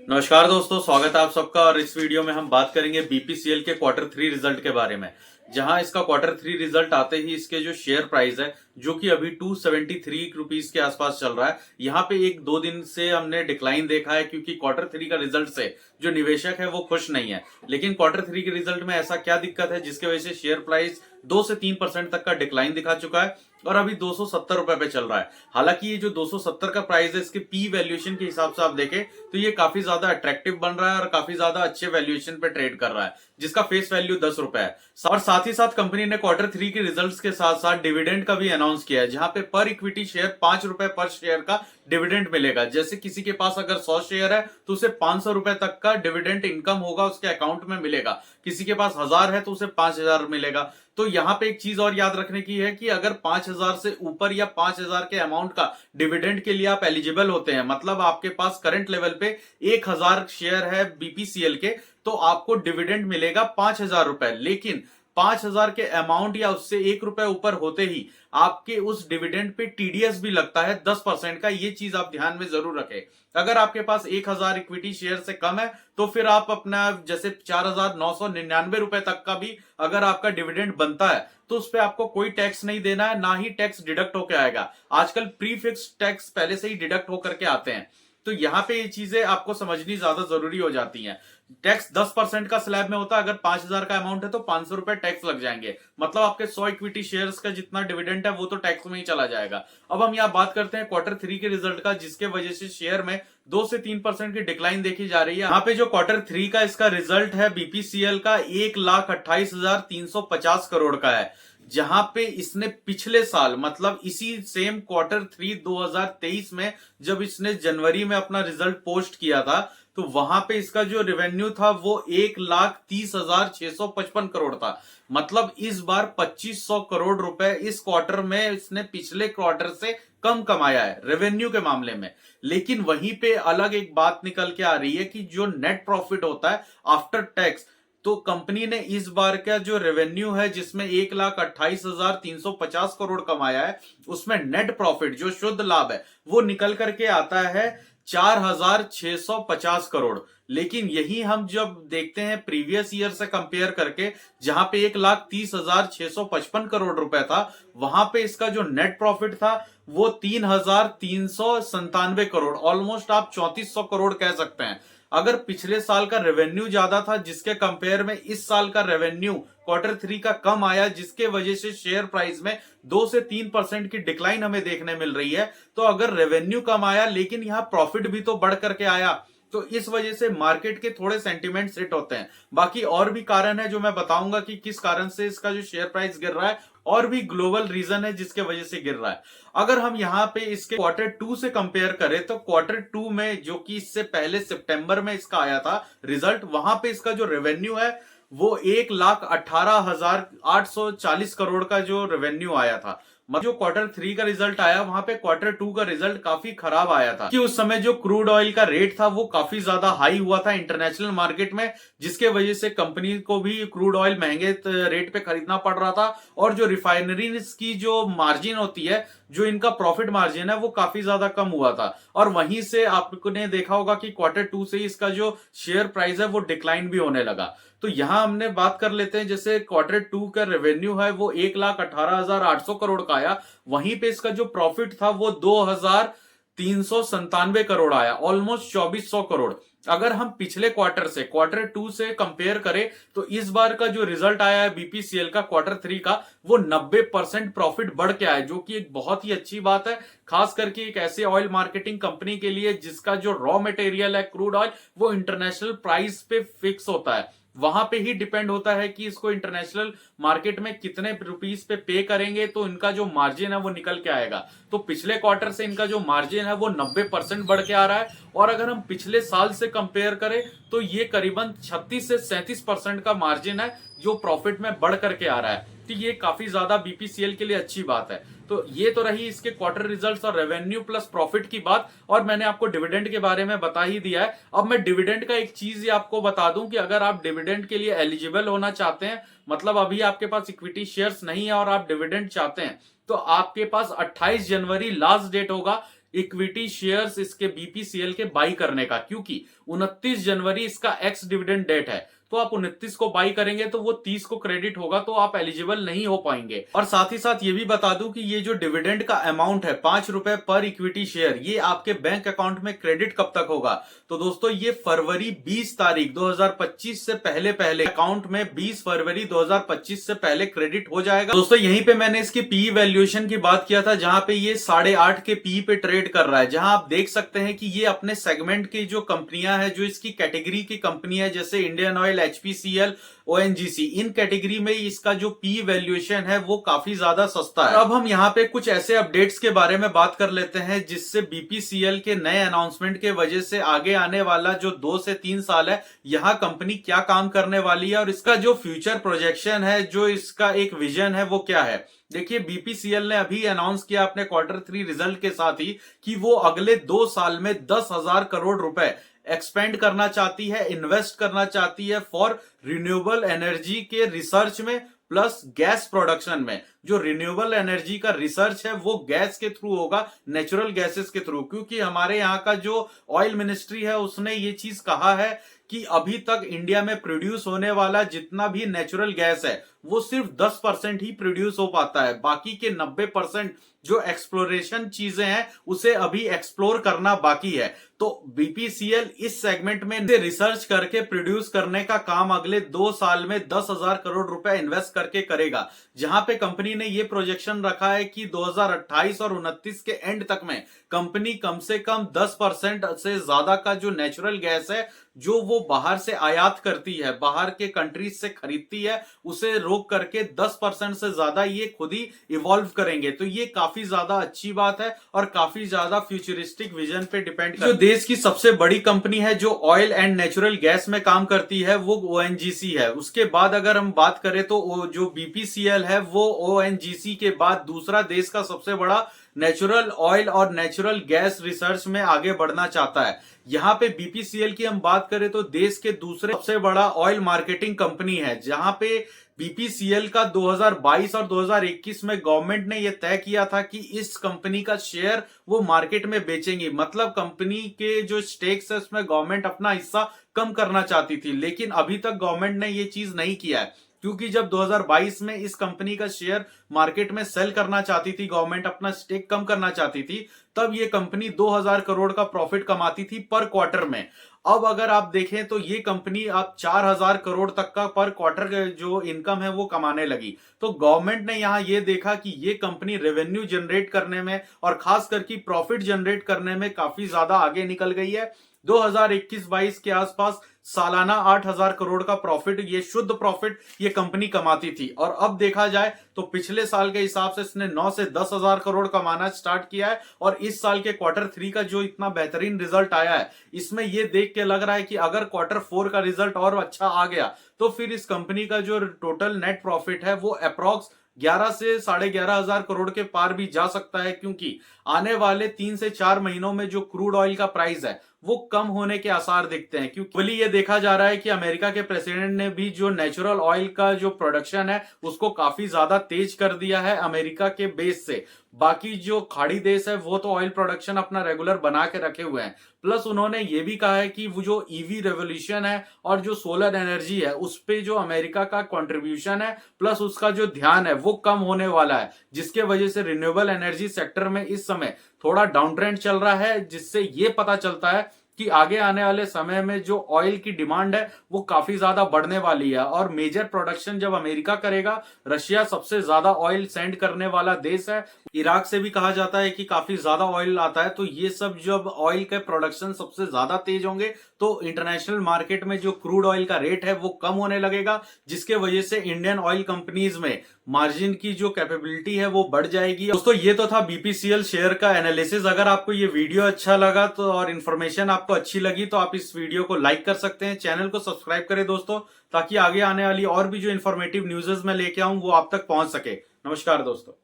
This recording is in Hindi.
नमस्कार दोस्तों, स्वागत है आप सबका। और इस वीडियो में हम बात करेंगे बीपीसीएल के क्वार्टर 3 रिजल्ट के बारे में। जहां इसका क्वार्टर 3 रिजल्ट आते ही इसके जो शेयर प्राइस है, जो कि अभी 273 रुपीस के आसपास चल रहा है, यहाँ पे एक दो दिन से हमने डिक्लाइन देखा है, क्योंकि क्वार्टर 3 का रिजल्ट से जो निवेशक है वो खुश नहीं है। लेकिन क्वार्टर 3 के रिजल्ट में ऐसा क्या दिक्कत है जिसकी वजह से शेयर प्राइस 2 से 3% तक का डिक्लाइन दिखा चुका है और अभी 270 रुपए पे चल रहा है। हालांकि ये जो 270 का प्राइस है, इसके पी वैल्यूएशन के हिसाब से आप देखें तो ये काफी ज्यादा अट्रैक्टिव बन रहा है और काफी ज्यादा अच्छे वैल्यूएशन पे ट्रेड कर रहा है, जिसका फेस वैल्यू 10 रुपए है। और साथ ही साथ कंपनी ने क्वार्टर 3 के रिजल्ट्स के साथ साथ डिविडेंड का भी अनाउंस किया है, जहां पे पर इक्विटी शेयर 5 रुपए पर शेयर का डिविडेंड मिलेगा। जैसे किसी के पास अगर 100 शेयर है तो उसे 500 रुपए तक का डिविडेंड इनकम होगा, उसके अकाउंट में मिलेगा। किसी के पास 1000 है तो उसे 5000 मिलेगा। तो यहाँ पे एक चीज और याद रखने की है कि अगर 5000 से ऊपर या 5000 के अमाउंट का डिविडेंड के लिए आप एलिजिबल होते हैं, मतलब आपके पास करंट लेवल पे 1000 शेयर है बीपीसीएल के, तो आपको डिविडेंड मिलेगा 5000 रुपए। लेकिन 5000 के अमाउंट या उससे 1 रुपए ऊपर होते ही आपके उस डिविडेंड पे टीडीएस भी लगता है 10% का। ये चीज आप ध्यान में जरूर रखें। अगर आपके पास 1000 इक्विटी शेयर से कम है तो फिर आप अपना जैसे 4999 रुपए तक का भी अगर आपका डिविडेंड बनता है तो उस पर आपको कोई टैक्स नहीं देना है, ना ही टैक्स डिडक्ट होकर आएगा। आजकल प्री फिक्स टैक्स पहले से ही डिडक्ट होकर के आते हैं। तो यहां पे ये चीजें आपको समझनी ज्यादा जरूरी हो जाती हैं। टैक्स 10% का स्लैब में होता है। अगर 5000 का अमाउंट है तो 500 रुपए टैक्स लग जाएंगे, मतलब आपके 100 इक्विटी शेयर्स का जितना डिविडेंड है वो तो टैक्स में ही चला जाएगा। अब हम यहाँ बात करते हैं क्वार्टर 3 के रिजल्ट का, जिसके वजह से शेयर में 2 से 3% की डिक्लाइन देखी जा रही है। यहाँ पे जो क्वार्टर 3 का इसका रिजल्ट है बीपीसीएल का 1,28,350 करोड़ का है, जहां पे इसने पिछले साल मतलब इसी सेम क्वार्टर 3 2023 में जब इसने जनवरी में अपना रिजल्ट पोस्ट किया था, तो वहां पे इसका जो रेवेन्यू था वो 1,30,655 करोड़ था। मतलब इस बार 2500 करोड़ रुपए इस क्वार्टर में इसने पिछले क्वार्टर से कम कमाया है रेवेन्यू के मामले में। लेकिन वहीं पे अलग एक बात निकल के आ रही है कि जो नेट प्रॉफिट होता है आफ्टर टैक्स, तो कंपनी ने इस बार का जो रेवेन्यू है जिसमें 1,28,350 करोड़ कमाया है, उसमें नेट प्रॉफिट जो शुद्ध लाभ है वो निकल करके आता है 4,650 करोड़। लेकिन यही हम जब देखते हैं प्रीवियस ईयर से कंपेयर करके, जहां पे 1,30,655 करोड़ रुपए था, वहां पे इसका जो नेट प्रॉफिट था वो 3,397 करोड़, ऑलमोस्ट आप 3400 करोड़ कह सकते हैं। अगर पिछले साल का रेवेन्यू ज्यादा था जिसके कंपेयर में इस साल का रेवेन्यू क्वार्टर 3 का कम आया, जिसके वजह से शेयर प्राइस में 2 से 3% की डिक्लाइन हमें देखने मिल रही है। तो अगर रेवेन्यू कम आया लेकिन यहां प्रॉफिट भी तो बढ़ करके आया, तो इस वजह से मार्केट के थोड़े सेंटिमेंट्स हिट होते हैं। बाकी और भी कारण है जो मैं बताऊंगा कि किस कारण से इसका जो शेयर प्राइस गिर रहा है, और भी ग्लोबल रीजन है जिसके वजह से गिर रहा है। अगर हम यहाँ पे इसके क्वार्टर 2 से कंपेयर करें तो क्वार्टर 2 में, जो कि इससे पहले सितंबर में इसका आया था रिजल्ट, वहां पे इसका जो रेवेन्यू है वो 1,18,840 करोड़ का जो रेवेन्यू आया था। जो क्वार्टर 3 का रिजल्ट आया वहां पे क्वार्टर 2 का रिजल्ट काफी खराब आया था, कि उस समय जो क्रूड ऑयल का रेट था वो काफी ज्यादा हाई हुआ था इंटरनेशनल मार्केट में, जिसके वजह से कंपनी को भी क्रूड ऑयल महंगे रेट पे खरीदना पड़ रहा था। और जो रिफाइनरीज की जो मार्जिन होती है, जो इनका प्रॉफिट मार्जिन है, वो काफी ज्यादा कम हुआ था। और वहीं से आपने देखा होगा कि क्वार्टर 2 से इसका जो शेयर प्राइस है वो डिक्लाइन भी होने लगा। तो यहां हमने बात कर लेते हैं, जैसे क्वार्टर 2 का रेवेन्यू है वो 1,18,800 करोड़ का आया, वहीं पे इसका जो प्रॉफिट था वो 2,397 करोड़ आया, ऑलमोस्ट 2400 करोड़। अगर हम पिछले क्वार्टर से क्वार्टर 2 से कंपेयर करें तो इस बार का जो रिजल्ट आया है बीपीसीएल का क्वार्टर 3 का, वो 90% प्रॉफिट बढ़ के आया, जो कि एक बहुत ही अच्छी बात है, खास करके एक ऐसे ऑयल मार्केटिंग कंपनी के लिए जिसका जो रॉ मटेरियल है क्रूड ऑयल वो इंटरनेशनल प्राइस पे फिक्स होता है। वहां पे ही डिपेंड होता है कि इसको इंटरनेशनल मार्केट में कितने रुपीस पे करेंगे तो इनका जो मार्जिन है वो निकल के आएगा। तो पिछले क्वार्टर से इनका जो मार्जिन है वो 90% बढ़ के आ रहा है। और अगर हम पिछले साल से कंपेयर करें तो ये करीबन 36 से 37% का मार्जिन है जो प्रॉफिट में बढ़ करके आ रहा है। तो ये काफी ज्यादा बीपीसीएल के लिए अच्छी बात है। तो ये तो रही इसके क्वार्टर रिजल्ट्स और रेवेन्यू प्लस प्रॉफिट की बात, और मैंने आपको डिविडेंड के बारे में बता ही दिया है। अब मैं डिविडेंड का एक चीज आपको बता दूं कि अगर आप डिविडेंड के लिए एलिजिबल होना चाहते हैं, मतलब अभी आपके पास इक्विटी शेयर्स नहीं है और आप डिविडेंड चाहते हैं, तो आपके पास 28 जनवरी लास्ट डेट होगा इक्विटी शेयर्स इसके बीपीसीएल के बाई करने का, क्योंकि 29 जनवरी इसका एक्स डिविडेंड डेट है। तो आप 29 को बाई करेंगे तो वो 30 को क्रेडिट होगा, तो आप एलिजिबल नहीं हो पाएंगे। और साथ ही साथ ये भी बता दूं कि ये जो डिविडेंड का अमाउंट है 5 रुपए पर इक्विटी शेयर, ये आपके बैंक अकाउंट में क्रेडिट कब तक होगा? तो दोस्तों ये फरवरी 20 तारीख 2025 से पहले पहले अकाउंट में 20 फरवरी 2025 से पहले क्रेडिट हो जाएगा। दोस्तों यहीं पे मैंने इसकी पी वैल्यूएशन की बात किया था, जहां पे ये 8.5 के पी पे ट्रेड कर रहा है, जहां आप देख सकते हैं कि ये अपने सेगमेंट की जो कंपनियां हैं, जो इसकी कैटेगरी की कंपनी है, जैसे इंडियन ऑयल, एचपीसीएल, ओएनजीसी, इन कैटेगरी में इसका जो पी वैल्यूएशन है वो काफी ज्यादा सस्ता है। अब हम यहाँ पे कुछ ऐसे अपडेट्स के बारे में बात कर लेते हैं जिससे बीपीसीएल के नए अनाउंसमेंट के वजह से आगे आने वाला जो 2 से 3 साल है, यहाँ कंपनी क्या काम करने वाली है और इसका जो फ्यूचर प्रोजेक्शन है, जो इसका एक विजन है, वो क्या है। देखिए बीपीसीएल ने अभी अनाउंस किया अपने Q3 रिजल्ट के साथ ही कि वो अगले 2 साल में 10,000 करोड़ रुपए एक्सपेंड करना चाहती है, इन्वेस्ट करना चाहती है फॉर रिन्यूएबल एनर्जी के रिसर्च में प्लस गैस प्रोडक्शन में। जो रिन्यूएबल एनर्जी का रिसर्च है वो गैस के थ्रू होगा, नेचुरल गैसेस के थ्रू, क्योंकि हमारे यहाँ का जो ऑयल मिनिस्ट्री है उसने ये चीज कहा है कि अभी तक इंडिया में प्रोड्यूस होने वाला जितना भी नेचुरल गैस है वो सिर्फ 10% ही प्रोड्यूस हो पाता है, बाकी के 90% जो एक्सप्लोरेशन चीजें हैं उसे अभी एक्सप्लोर करना बाकी है। तो बीपीसीएल इस सेगमेंट में रिसर्च करके प्रोड्यूस करने का काम अगले 2 साल में 10,000 करोड़ रुपए इन्वेस्ट करके करेगा, जहां पे कंपनी ने ये प्रोजेक्शन रखा है कि 2028 और 29 के एंड तक में कंपनी कम से कम 10% से ज्यादा का जो नेचुरल गैस है जो वो बाहर से आयात करती है, बाहर के कंट्रीज से खरीदती है, उसे रोक करके 10% से ज्यादा ये खुद ही इवॉल्व करेंगे। तो ये काफी ज्यादा अच्छी बात है और काफी ज्यादा फ्यूचरिस्टिक विजन पे डिपेंड करती है। जो देश की सबसे बड़ी कंपनी है जो ऑयल एंड नेचुरल गैस में काम करती है वो ओएनजीसी है। उसके बाद अगर हम बात करें तो जो बीपीसीएल है वो ओएनजीसी के बाद दूसरा देश का सबसे बड़ा नेचुरल ऑयल और नेचुरल गैस रिसर्च में आगे बढ़ना चाहता है। यहाँ पे बीपीसीएल की हम बात करें तो देश के दूसरे सबसे बड़ा ऑयल मार्केटिंग कंपनी है, जहां पे बीपीसीएल का 2022 और 2021 में गवर्नमेंट ने यह तय किया था कि इस कंपनी का शेयर वो मार्केट में बेचेंगी। मतलब कंपनी के जो स्टेक्स है उसमें गवर्नमेंट अपना हिस्सा कम करना चाहती थी, लेकिन अभी तक गवर्नमेंट ने ये चीज नहीं किया है, क्योंकि जब 2022 में इस कंपनी का शेयर मार्केट में सेल करना चाहती थी, गवर्नमेंट अपना स्टेक कम करना चाहती थी, तब ये कंपनी 2000 करोड़ का प्रॉफिट कमाती थी पर क्वार्टर में। अब अगर आप देखें तो ये कंपनी अब 4000 करोड़ तक का पर क्वार्टर जो इनकम है वो कमाने लगी। तो गवर्नमेंट ने यहां ये देखा कि ये कंपनी रेवेन्यू जनरेट करने में और खास करके प्रॉफिट जनरेट करने में काफी ज्यादा आगे निकल गई है। 2021-22 के आसपास सालाना 8000 करोड़ का प्रॉफिट, ये शुद्ध प्रॉफिट ये कंपनी कमाती थी। और अब देखा जाए तो पिछले साल के हिसाब से इसने 9 से 10,000 करोड़ कमाना स्टार्ट किया है। और इस साल के Q3 का जो इतना बेहतरीन रिजल्ट आया है, इसमें ये देख के लग रहा है कि अगर Q4 का रिजल्ट और अच्छा आ गया तो फिर इस कंपनी का जो टोटल नेट प्रॉफिट है वो अप्रॉक्स 11 से 11,500 करोड़ के पार भी जा सकता है, क्योंकि आने वाले 3 से 4 महीनों में जो क्रूड ऑयल का प्राइस है वो कम होने के आसार दिखते हैं। क्योंकि ये देखा जा रहा है कि अमेरिका के प्रेसिडेंट ने भी जो नेचुरल ऑयल का जो प्रोडक्शन है उसको काफी ज्यादा तेज कर दिया है अमेरिका के बेस से। बाकी जो खाड़ी देश है वो तो ऑयल प्रोडक्शन अपना रेगुलर बना के रखे हुए हैं, प्लस उन्होंने ये भी कहा है कि वो जो ईवी रेवोल्यूशन है और जो सोलर एनर्जी है उस पे जो अमेरिका का कंट्रीब्यूशन है प्लस उसका जो ध्यान है वो कम होने वाला है, जिसके वजह से रिन्यूएबल एनर्जी सेक्टर में इस समय थोड़ा डाउन ट्रेंड चल रहा है, जिससे ये पता चलता है कि आगे आने वाले समय में जो ऑयल की डिमांड है वो काफी ज्यादा बढ़ने वाली है। और मेजर प्रोडक्शन जब अमेरिका करेगा, रशिया सबसे ज्यादा ऑयल सेंड करने वाला देश है, इराक से भी कहा जाता है कि काफी ज्यादा ऑयल आता है। तो ये सब जब ऑयल के प्रोडक्शन सबसे ज्यादा तेज होंगे तो इंटरनेशनल मार्केट में जो क्रूड ऑयल का रेट है वो कम होने लगेगा, जिसके वजह से इंडियन ऑयल कंपनीज में मार्जिन की जो कैपेबिलिटी है वो बढ़ जाएगी। दोस्तों ये तो था बीपीसीएल शेयर का एनालिसिस। अगर आपको ये वीडियो अच्छा लगा तो और इन्फॉर्मेशन आपको अच्छी लगी तो आप इस वीडियो को लाइक कर सकते हैं, चैनल को सब्सक्राइब करें दोस्तों, ताकि आगे आने वाली और भी जो इन्फॉर्मेटिव न्यूज़ेस मैं लेके आऊं वो आप तक पहुंच सके। नमस्कार दोस्तों।